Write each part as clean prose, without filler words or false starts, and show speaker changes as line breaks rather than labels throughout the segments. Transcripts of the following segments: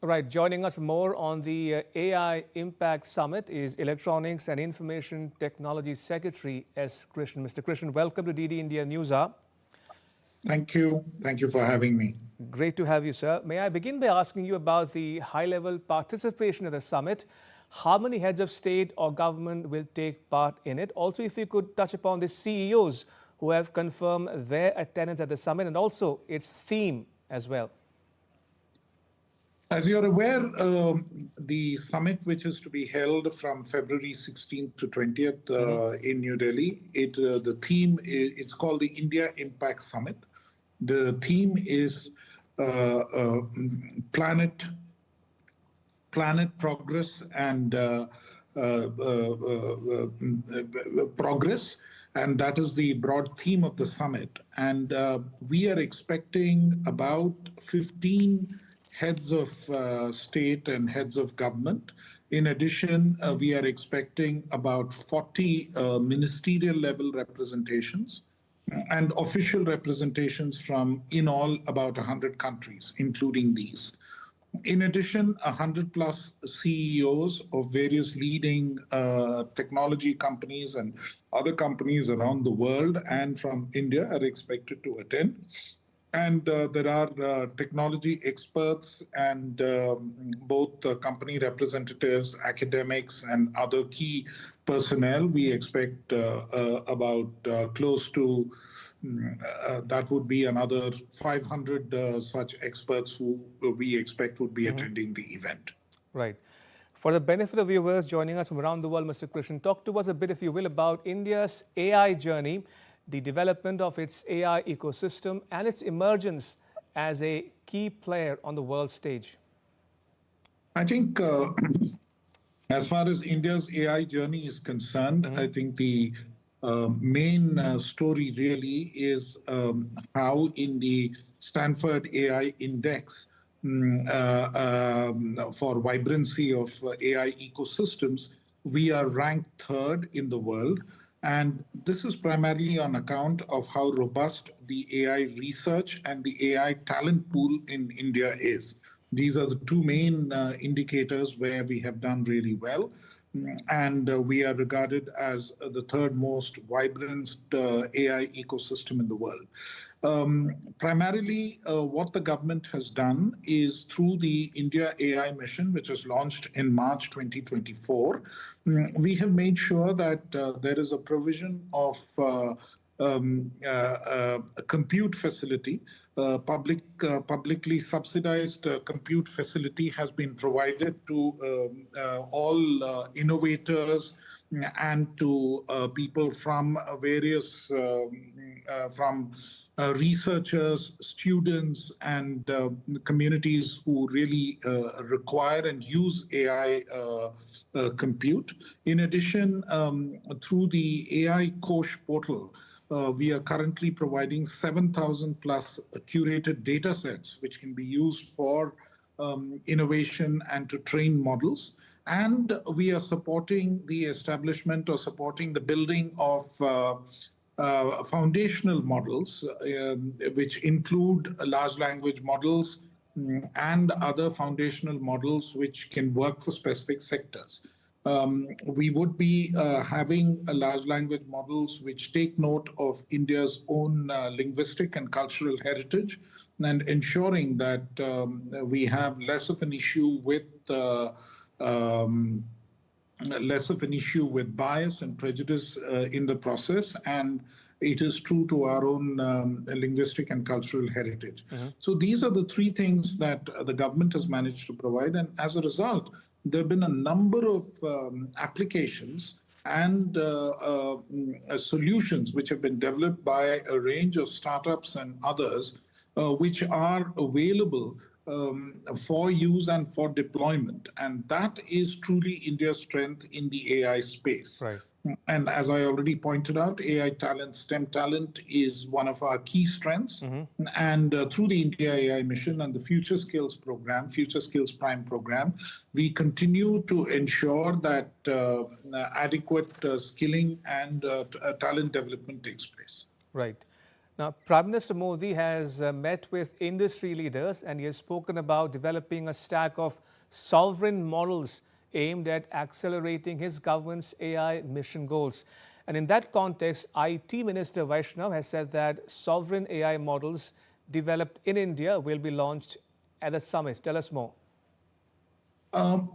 Right. Joining us more on the AI Impact Summit is Electronics and Information Technology Secretary S. Krishnan. Mr. Krishnan, welcome to DD India News Hour.
Thank you. Thank you for having me.
Great to have you, sir. May I begin by asking you about the high-level participation at the summit? How many heads of state or government will take part in it? Also, if you could touch upon the CEOs who have confirmed their attendance at the summit and also its theme as well.
As you're aware, the summit, which is to be held from February 16th to 20th in New Delhi, the theme it's called the India Impact Summit. The theme is planet progress and progress. And that is the broad theme of the summit. And we are expecting about 15 heads of state and heads of government. In addition, we are expecting about 40 ministerial level representations and official representations from in all about 100 countries, including these. In addition, 100 plus CEOs of various leading technology companies and other companies around the world and from India are expected to attend. And there are technology experts and both company representatives, academics, and other key personnel. We expect about close to that would be another 500 such experts who we expect would be attending the event.
Right. For the benefit of viewers joining us from around the world, Mr. Krishnan, talk to us a bit, if you will, about India's AI journey, the development of its AI ecosystem, and its emergence as a key player on the world stage.
I think as far as India's AI journey is concerned, I think the main story really is how in the Stanford AI Index for vibrancy of AI ecosystems, we are ranked third in the world. And this is primarily on account of how robust the AI research and the AI talent pool in India is. These are the two main indicators where we have done really well. And we are regarded as the third most vibrant AI ecosystem in the world. Primarily, what the government has done is through the India AI mission, which was launched in March 2024, we have made sure that there is a provision of a compute facility. Publicly subsidized compute facility has been provided to all innovators and to people from various researchers, students, and communities who really require and use AI compute. In addition, through the AI Kosh portal, we are currently providing 7,000 plus curated data sets, which can be used for innovation and to train models. And we are supporting the establishment or supporting the building of foundational models, which include large language models and other foundational models which can work for specific sectors. We would be having large language models which take note of India's own linguistic and cultural heritage and ensuring that we have less of an issue with bias and prejudice in the process, and it is true to our own linguistic and cultural heritage. So these are the three things that the government has managed to provide, and as a result, there have been a number of applications and solutions which have been developed by a range of startups and others, which are available for use and for deployment. And that is truly India's strength in the AI space.
Right.
And as I already pointed out, AI talent, STEM talent is one of our key strengths. And through the India AI mission and the Future Skills program, Future Skills Prime program, we continue to ensure that adequate skilling and talent development takes place.
Right. Now, Prime Minister Modi has met with industry leaders and he has spoken about developing a stack of sovereign models aimed at accelerating his government's AI mission goals. And in that context, IT Minister Vaishnav has said that sovereign AI models developed in India will be launched at the summit. Tell us more.
Under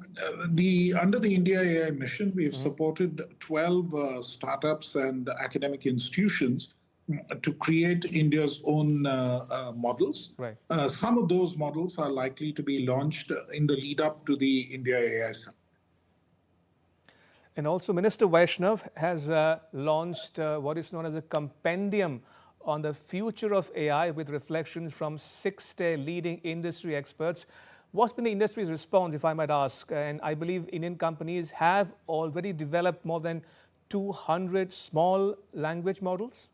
the India AI mission, we've supported 12 startups and academic institutions to create India's own models.
Right.
Some of those models are likely to be launched in the lead up to the India AI Summit.
And also, Minister Vaishnav has launched what is known as a compendium on the future of AI with reflections from 6 leading industry experts. What's been the industry's response, if I might ask? And I believe Indian companies have already developed more than 200 small language models.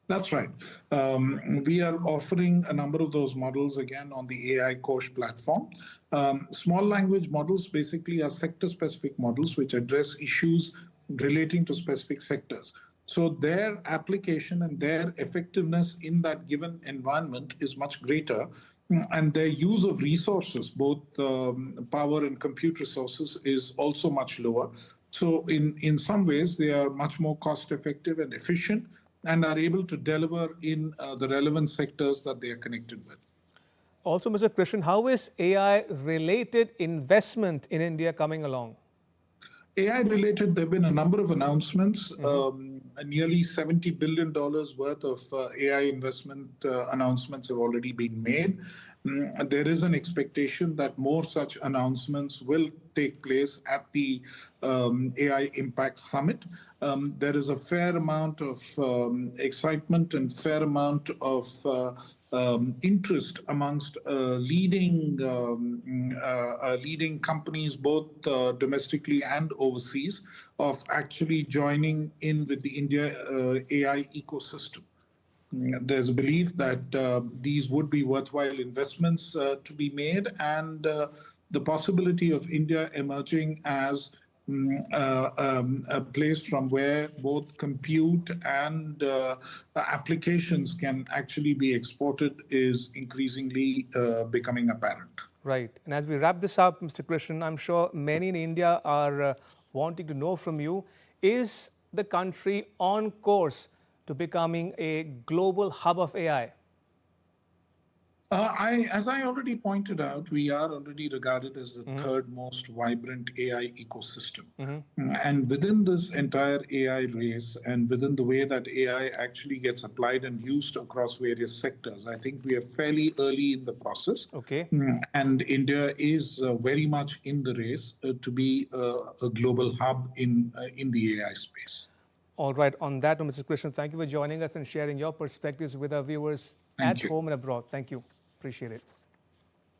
That's right. We are offering a number of those models again on the AI Kosh platform. Small language models basically are sector-specific models which address issues relating to specific sectors. So their application and their effectiveness in that given environment is much greater. And their use of resources, both power and compute resources, is also much lower. So in some ways, they are much more cost-effective and efficient and are able to deliver in the relevant sectors that they are connected with.
Also, Mr. Krishnan, how is AI-related investment in India coming along?
AI-related, there have been a number of announcements. Nearly $70 billion worth of AI investment announcements have already been made. There is an expectation that more such announcements will take place at the AI Impact Summit. There is a fair amount of excitement and fair amount of interest amongst leading companies, both domestically and overseas, of actually joining in with the India AI ecosystem. There's a belief that these would be worthwhile investments to be made, and the possibility of India emerging as a place from where both compute and applications can actually be exported is increasingly becoming apparent.
Right. And as we wrap this up, Mr. Krishnan, I'm sure many in India are wanting to know from you, is the country on course to becoming a global hub of AI?
As I already pointed out, we are already regarded as the third most vibrant AI ecosystem. And within this entire AI race and within the way that AI actually gets applied and used across various sectors, I think we are fairly early in the process.
Okay.
And India is very much in the race to be a global hub in the AI space.
All right. On that, Mr. Krishnan, thank you for joining us and sharing your perspectives with our viewers at home and abroad. Thank you. Appreciate it.